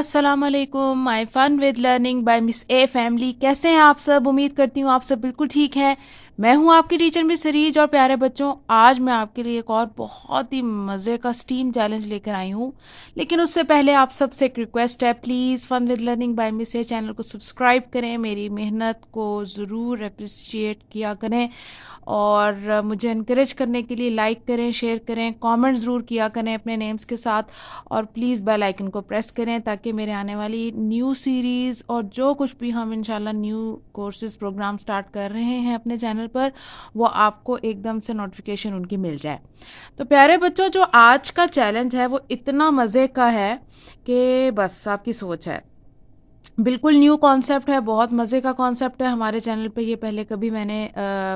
अस्सलाम वालेकुम। My fun with learning by miss A family. कैसे हैं आप सब? उम्मीद करती हूँ आप सब बिल्कुल ठीक हैं। मैं हूँ आपकी टीचर मिस सरीज। और प्यारे बच्चों, आज मैं आपके लिए एक और बहुत ही मज़े का स्टीम चैलेंज लेकर आई हूँ। लेकिन उससे पहले आप सबसे एक रिक्वेस्ट है, please fun with learning by miss A channel को सब्सक्राइब करें, मेरी मेहनत को ज़रूर अप्रिशिएट किया करें और मुझे इनक्रेज करने के लिए लाइक करें, शेयर करें, कमेंट ज़रूर किया करें अपने नेम्स के साथ। और प्लीज़ बेल आइकन को प्रेस करें ताकि मेरे आने वाली न्यू सीरीज़ और जो कुछ भी हम इंशाल्लाह न्यू कोर्सेज़ प्रोग्राम स्टार्ट कर रहे हैं अपने चैनल पर, वो आपको एकदम से नोटिफिकेशन उनकी मिल जाए। तो प्यारे बच्चों, जो आज का चैलेंज है वो इतना मज़े का है कि बस आपकी सोच है। बिल्कुल न्यू कॉन्सेप्ट है, बहुत मज़े का कॉन्सेप्ट है। हमारे चैनल पे ये पहले कभी मैंने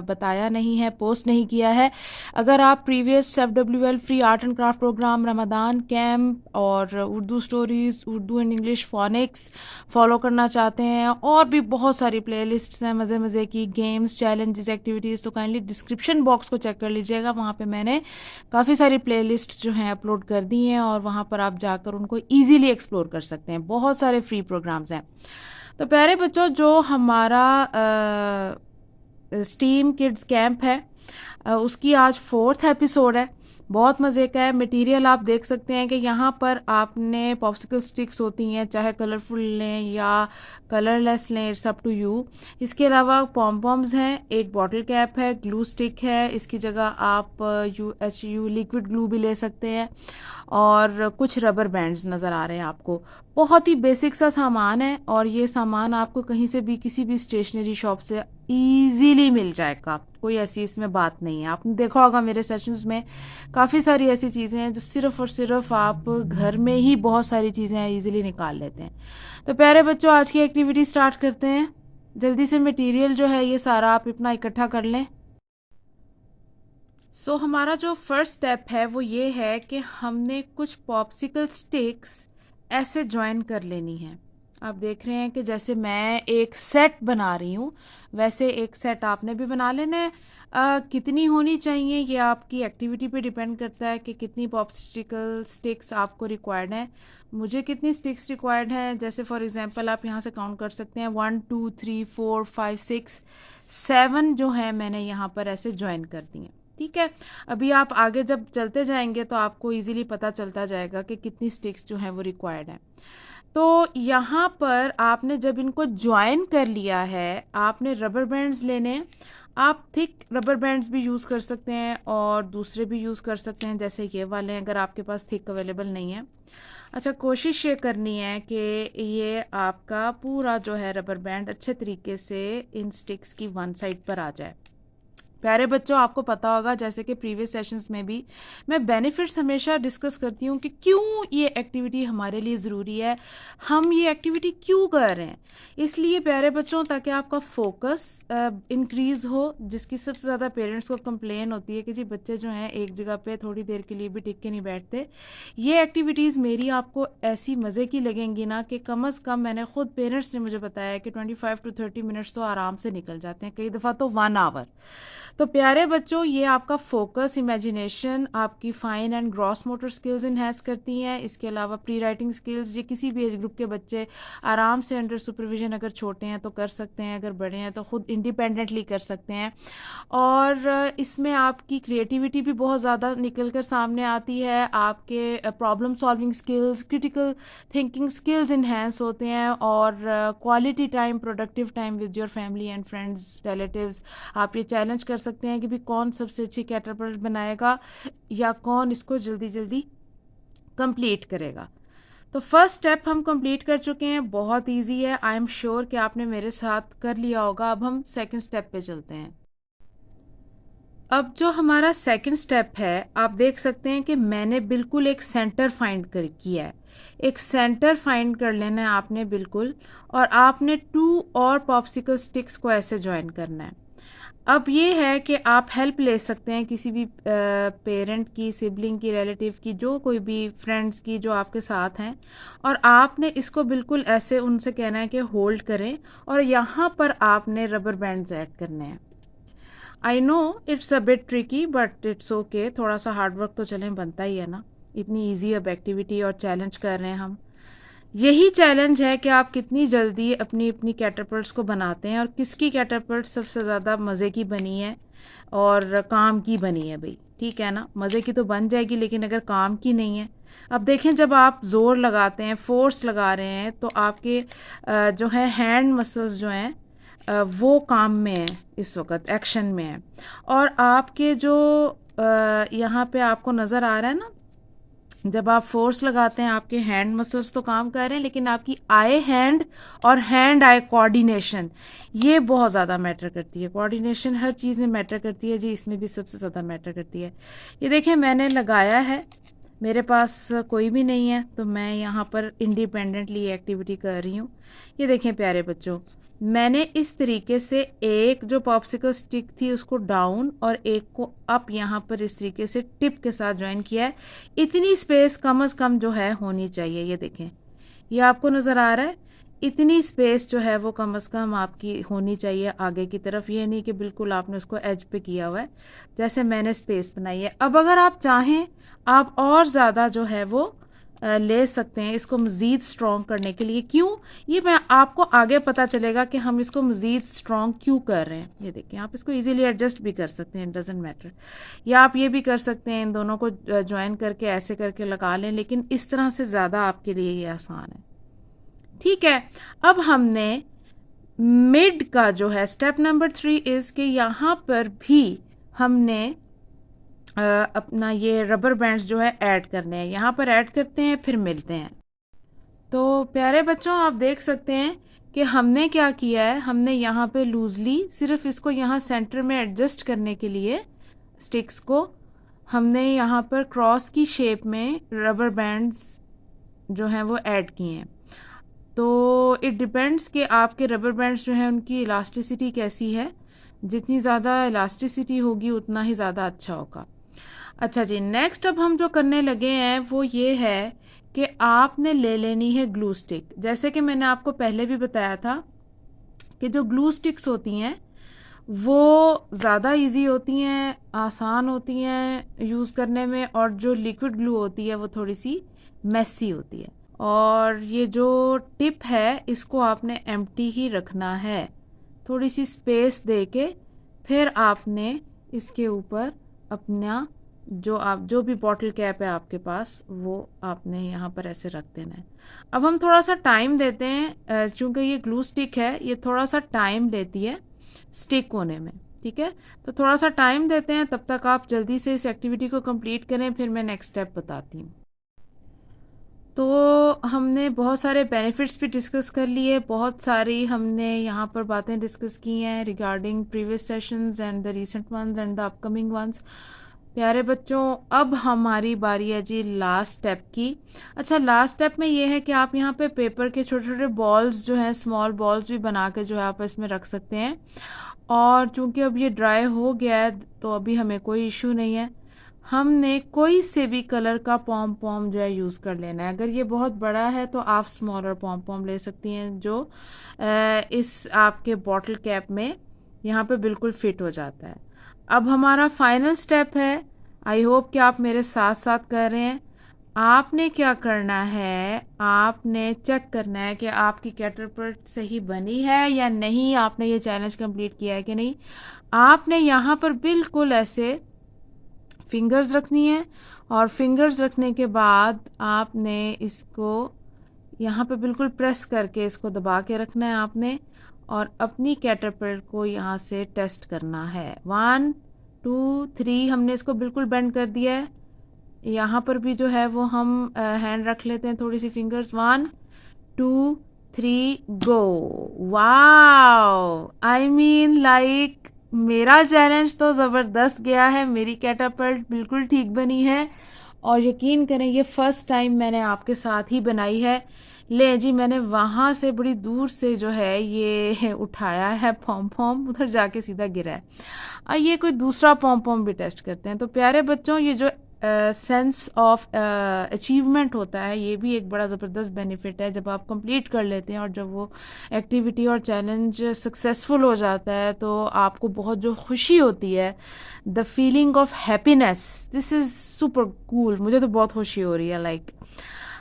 बताया नहीं है, पोस्ट नहीं किया है। अगर आप previous FWL free art and craft program, Ramadan camp और Urdu stories, Urdu and English phonics follow करना चाहते हैं, और भी बहुत सारी प्लेलिस्ट्स हैं मज़े मज़े की, गेम्स, चैलेंजेस, एक्टिविटीज़, तो काइंडली डिस्क्रिप्शन बॉक्स को चेक कर लीजिएगा। वहाँ पे मैंने काफ़ी सारी प्लेलिस्ट्स जो हैं अपलोड कर दी हैं और वहाँ पर आप जाकर उनको ईजीली एक्सप्लोर कर सकते हैं। बहुत सारे फ्री प्रोग्राम्स हैं। तो प्यारे बच्चों, जो हमारा स्टीम किड्स कैंप है, उसकी आज 4th एपिसोड है। बहुत मज़े का है। मटेरियल आप देख सकते हैं कि यहाँ पर आपने पॉप्सिकल स्टिक्स होती हैं, चाहे कलरफुल लें या कलरलेस लें, इट्स अप टू यू। इसके अलावा पॉम पॉम्स हैं, एक बॉटल कैप है, ग्लू स्टिक है, इसकी जगह आप UHU लिक्विड ग्लू भी ले सकते हैं, और कुछ रबर बैंड्स नज़र आ रहे हैं आपको। बहुत ही बेसिक सा सामान है और ये सामान आपको कहीं से भी, किसी भी स्टेशनरी शॉप से ईजीली मिल जाएगा। कोई ऐसी इसमें बात नहीं है। आपने देखा होगा मेरे सेशंस में काफ़ी सारी ऐसी चीज़ें हैं जो सिर्फ़ और सिर्फ आप घर में ही बहुत सारी चीज़ें ईजिली निकाल लेते हैं। तो प्यारे बच्चों, आज की एक्टिविटी स्टार्ट करते हैं। जल्दी से मटेरियल जो है ये सारा आप अपना इकट्ठा कर लें। हमारा जो फर्स्ट स्टेप है वो ये है कि हमने कुछ पॉप्सिकल स्टिक्स ऐसे ज्वाइन कर लेनी है। आप देख रहे हैं कि जैसे मैं एक सेट बना रही हूँ, वैसे एक सेट आपने भी बना लेना है। कितनी होनी चाहिए ये आपकी एक्टिविटी पे डिपेंड करता है कि कितनी पॉप्सिकल स्टिक्स आपको रिक्वायर्ड हैं। मुझे कितनी स्टिक्स रिक्वायर्ड हैं, जैसे फॉर एग्जांपल आप यहाँ से काउंट कर सकते हैं, 1 2 3 4 5 6 7 जो है मैंने यहाँ पर ऐसे ज्वाइन कर दी हैं। ठीक है। अभी आप आगे जब चलते जाएंगे तो आपको इजीली पता चलता जाएगा कि कितनी स्टिक्स जो हैं वो रिक्वायर्ड हैं। तो यहाँ पर आपने जब इनको ज्वाइन कर लिया है, आपने रबर बैंड्स लेने। आप थिक रबर बैंड्स भी यूज़ कर सकते हैं और दूसरे भी यूज़ कर सकते हैं, जैसे ये वाले हैं, अगर आपके पास थिक अवेलेबल नहीं है। अच्छा, कोशिश ये करनी है कि ये आपका पूरा जो है रबर बैंड अच्छे तरीके से इन स्टिक्स की वन साइड पर आ जाए। प्यारे बच्चों, आपको पता होगा जैसे कि प्रीवियस सेशंस में भी मैं बेनिफिट्स हमेशा डिस्कस करती हूँ कि क्यों ये एक्टिविटी हमारे लिए ज़रूरी है, हम ये एक्टिविटी क्यों कर रहे हैं। इसलिए प्यारे बच्चों, ताकि आपका फोकस इंक्रीज़ हो, जिसकी सबसे ज़्यादा पेरेंट्स को कंप्लेन होती है कि जी बच्चे जो हैं एक जगह पे थोड़ी देर के लिए भी टिक के नहीं बैठते। ये एक्टिविटीज़ मेरी आपको ऐसी मज़े की लगेंगी ना कि कम अज़ कम, मैंने ख़ुद, पेरेंट्स ने मुझे बताया कि 25 to 30 मिनट्स तो आराम से निकल जाते हैं, कई दफ़ा तो 1 आवर। तो प्यारे बच्चों, ये आपका फोकस, इमेजिनेशन, आपकी fine and gross motor skills enhance करती हैं। इसके अलावा प्री राइटिंग स्किल्स, ये किसी भी एज ग्रुप के बच्चे आराम से अंडर सुपरविजन, अगर छोटे हैं तो कर सकते हैं, अगर बड़े हैं तो ख़ुद इंडिपेंडेंटली कर सकते हैं। और इसमें आपकी क्रिएटिविटी भी बहुत ज़्यादा निकल कर सामने आती है। आपके problem solving skills, critical thinking skills enhance होते हैं, और quality time, productive time with your family and friends, relatives. आप ये चैलेंज कर सकते हैं कि भी कौन सबसे अच्छी कैटरपिलर बनाएगा या कौन इसको जल्दी जल्दी कंप्लीट करेगा। तो फर्स्ट स्टेप हम कंप्लीट कर चुके हैं, बहुत इजी है। आई एम श्योर कि आपने मेरे साथ कर लिया होगा। अब हम सेकंड स्टेप पे चलते हैं। अब जो हमारा सेकंड स्टेप है, आप देख सकते हैं कि मैंने बिल्कुल एक सेंटर फाइंड कर किया है। एक सेंटर फाइंड कर लेना है आपने बिल्कुल, और आपने 2 और पॉप्सिकल स्टिक्स को ऐसे ज्वाइन करना है। अब ये है कि आप हेल्प ले सकते हैं किसी भी पेरेंट की, सिबलिंग की, रिलेटिव की, जो कोई भी फ्रेंड्स की जो आपके साथ हैं, और आपने इसको बिल्कुल ऐसे उनसे कहना है कि होल्ड करें, और यहाँ पर आपने रबर बैंड्स ऐड करने हैं। I know it's a bit tricky, but it's okay. थोड़ा सा हार्ड वर्क तो चलें बनता ही है ना, इतनी ईजी अब एक्टिविटी और चैलेंज कर रहे हैं हम। यही चैलेंज है कि आप कितनी जल्दी अपनी अपनी कैटरपिल्स को बनाते हैं और किसकी कैटरपिल्ट सबसे ज़्यादा मज़े की बनी है और काम की बनी है भाई। ठीक है ना, मज़े की तो बन जाएगी लेकिन अगर काम की नहीं है। अब देखें, जब आप ज़ोर लगाते हैं, फोर्स लगा रहे हैं, तो आपके जो है हैंड मसल्स जो हैं वो काम में है, इस वक्त एक्शन में है। और आपके जो यहाँ पे आपको नज़र आ रहा है ना, जब आप फोर्स लगाते हैं आपके हैंड मसल्स तो काम कर रहे हैं, लेकिन आपकी आई हैंड और हैंड आई कोऑर्डिनेशन ये बहुत ज़्यादा मैटर करती है। कोऑर्डिनेशन हर चीज़ में मैटर करती है जी, इसमें भी सबसे ज़्यादा मैटर करती है। ये देखें, मैंने लगाया है, मेरे पास कोई भी नहीं है तो मैं यहाँ पर इंडिपेंडेंटली एक्टिविटी कर रही हूँ। ये देखें प्यारे बच्चों, मैंने इस तरीके से एक जो पॉप्सिकल स्टिक थी उसको डाउन और एक को अप यहाँ पर इस तरीके से टिप के साथ ज्वाइन किया है। इतनी स्पेस कम से कम जो है होनी चाहिए। ये देखें, ये आपको नज़र आ रहा है, इतनी स्पेस जो है वो कम से कम आपकी होनी चाहिए आगे की तरफ। ये नहीं कि बिल्कुल आपने उसको एज पे किया हुआ है, जैसे मैंने स्पेस बनाई है। अब अगर आप चाहें आप और ज़्यादा जो है वो ले सकते हैं इसको मज़ीद स्ट्रॉन्ग करने के लिए। क्यों, ये मैं आपको आगे पता चलेगा कि हम इसको मज़ीद स्ट्रॉन्ग क्यों कर रहे हैं। ये देखिए, आप इसको इजीली एडजस्ट भी कर सकते हैं, इट डजेंट मैटर। या आप ये भी कर सकते हैं, इन दोनों को ज्वाइन करके ऐसे करके लगा लें, लेकिन इस तरह से ज़्यादा आपके लिए ये आसान है। ठीक है, अब हमने मिड का जो है स्टेप नंबर 3 इज़ कि यहाँ पर भी हमने अपना ये रबर बैंड्स जो है ऐड करने हैं। यहाँ पर ऐड करते हैं, फिर मिलते हैं। तो प्यारे बच्चों, आप देख सकते हैं कि हमने क्या किया है, हमने यहाँ पे लूजली सिर्फ इसको यहाँ सेंटर में एडजस्ट करने के लिए स्टिक्स को हमने यहाँ पर क्रॉस की शेप में रबर बैंड्स जो हैं वो ऐड किए हैं। तो इट डिपेंड्स कि आपके रबर बैंड्स जो हैं उनकी इलास्टिसिटी कैसी है। जितनी ज़्यादा इलास्टिसिटी होगी उतना ही ज़्यादा अच्छा होगा। अच्छा जी, नेक्स्ट अब हम जो करने लगे हैं वो ये है कि आपने ले लेनी है ग्लू स्टिक। जैसे कि मैंने आपको पहले भी बताया था कि जो ग्लू स्टिक्स होती हैं वो ज़्यादा इजी होती हैं, आसान होती हैं यूज़ करने में, और जो लिक्विड ग्लू होती है वो थोड़ी सी मेसी होती है। और ये जो टिप है इसको आपने एम्प्टी ही रखना है, थोड़ी सी स्पेस दे के फिर आपने इसके ऊपर अपना जो भी बॉटल कैप है आपके पास वो आपने यहाँ पर ऐसे रख देना है। अब हम थोड़ा सा टाइम देते हैं, चूँकि ये ग्लू स्टिक है ये थोड़ा सा टाइम लेती है स्टिक होने में। ठीक है, तो थोड़ा सा टाइम देते हैं, तब तक आप जल्दी से इस एक्टिविटी को कंप्लीट करें, फिर मैं नेक्स्ट स्टेप बताती हूँ। तो हमने बहुत सारे बेनिफिट्स भी डिस्कस कर लिए, बहुत सारी हमने यहाँ पर बातें डिस्कस की हैं regarding previous sessions and the recent ones and the upcoming ones. प्यारे बच्चों, अब हमारी बारी है जी लास्ट स्टेप की। अच्छा, लास्ट स्टेप में ये है कि आप यहाँ पे पेपर के छोटे छोटे बॉल्स जो हैं, स्मॉल बॉल्स भी बना के जो है आप इसमें रख सकते हैं। और चूंकि अब ये ड्राई हो गया है तो अभी हमें कोई इशू नहीं है, हमने कोई से भी कलर का पॉम पॉम जो है यूज़ कर लेना है। अगर ये बहुत बड़ा है तो आप स्मॉलर पॉम पॉम ले सकती हैं जो इस आपके बॉटल कैप में यहाँ पे बिल्कुल फिट हो जाता है। अब हमारा फाइनल स्टेप है, आई होप कि आप मेरे साथ साथ कर रहे हैं। आपने क्या करना है, आपने चेक करना है कि आपकी कैटरपिलर सही बनी है या नहीं, आपने ये चैलेंज कंप्लीट किया है कि नहीं। आपने यहाँ पर बिल्कुल ऐसे फिंगर्स रखनी है और फिंगर्स रखने के बाद आपने इसको यहाँ पे बिल्कुल प्रेस करके इसको दबा के रखना है आपने, और अपनी कैटरपिलर को यहाँ से टेस्ट करना है। 1 2 3 हमने इसको बिल्कुल बेंड कर दिया है। यहाँ पर भी जो है वो हम हैंड रख लेते हैं, थोड़ी सी fingers. 1 2 3 go. Wow, I mean like मेरा चैलेंज तो ज़बरदस्त गया है, मेरी कैटरपिलर बिल्कुल ठीक बनी है। और यकीन करें ये फ़र्स्ट टाइम मैंने आपके साथ ही बनाई है। ले जी, मैंने वहाँ से बड़ी दूर से जो है ये उठाया है पॉम पॉम, उधर जाके सीधा गिरा है। ये कोई दूसरा पॉम पॉम भी टेस्ट करते हैं। तो प्यारे बच्चों, ये जो सेंस ऑफ अचीवमेंट होता है ये भी एक बड़ा ज़बरदस्त बेनिफिट है। जब आप कंप्लीट कर लेते हैं और जब वो एक्टिविटी और चैलेंज सक्सेसफुल हो जाता है तो आपको बहुत जो खुशी होती है, the feeling of happiness, this is super cool. मुझे तो बहुत खुशी हो रही है लाइक।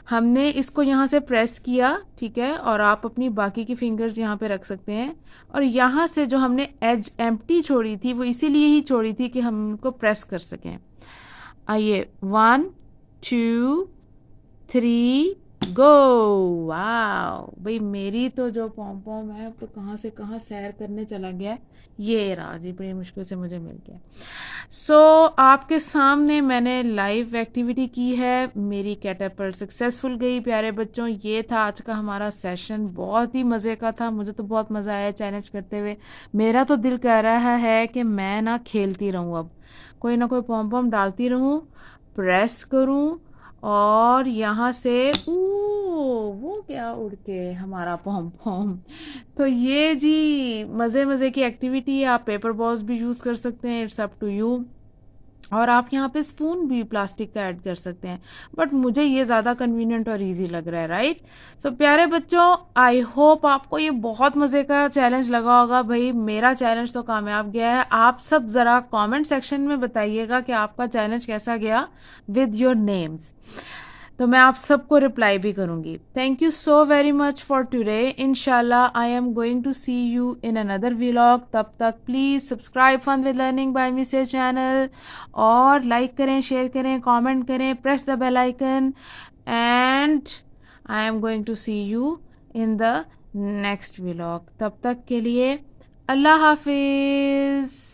हमने इसको यहाँ से प्रेस किया, ठीक है, और आप अपनी बाकी की फिंगर्स यहाँ पे रख सकते हैं। और यहाँ से जो हमने एज एम्प्टी छोड़ी थी वो इसीलिए ही छोड़ी थी कि हम उनको प्रेस कर सकें। आइए 1 2 3 गो। वाओ भाई, मेरी तो जो पॉम पॉम है तो कहाँ से कहाँ सैर करने चला गया है। ये रहा जी, बड़ी मुश्किल से मुझे मिल गया। सो आपके सामने मैंने लाइव एक्टिविटी की है, मेरी कैटरपिलर सक्सेसफुल गई। प्यारे बच्चों, ये था आज का हमारा सेशन, बहुत ही मज़े का था, मुझे तो बहुत मज़ा आया चैलेंज करते हुए। मेरा तो दिल कर रहा है कि मैं ना खेलती रहूँ, अब कोई ना कोई पॉम पॉम डालती रहूँ, प्रेस करूँ, और यहाँ से वो क्या उड़ के हमारा पॉम पॉम। तो ये जी मज़े मज़े की एक्टिविटी है। आप पेपर बॉल्स भी यूज़ कर सकते हैं, इट्स अप टू यू। और आप यहाँ पे स्पून भी प्लास्टिक का ऐड कर सकते हैं, बट मुझे ये ज़्यादा कन्वीनियंट और इजी लग रहा है, राइट। सो प्यारे बच्चों, आई होप आपको ये बहुत मज़े का चैलेंज लगा होगा। भाई मेरा चैलेंज तो कामयाब गया है। आप सब ज़रा कमेंट सेक्शन में बताइएगा कि आपका चैलेंज कैसा गया विद योर नेम्स, तो मैं आप सबको रिप्लाई भी करूँगी। Thank you so very much for today. इंशाल्लाह I am going to see you in another vlog. तब तक please subscribe fun with learning by मिसे चैनल, और लाइक करें, शेयर करें, कमेंट करें, press the bell icon, and I am going to see you in the next vlog. तब तक के लिए अल्लाह हाफिज़।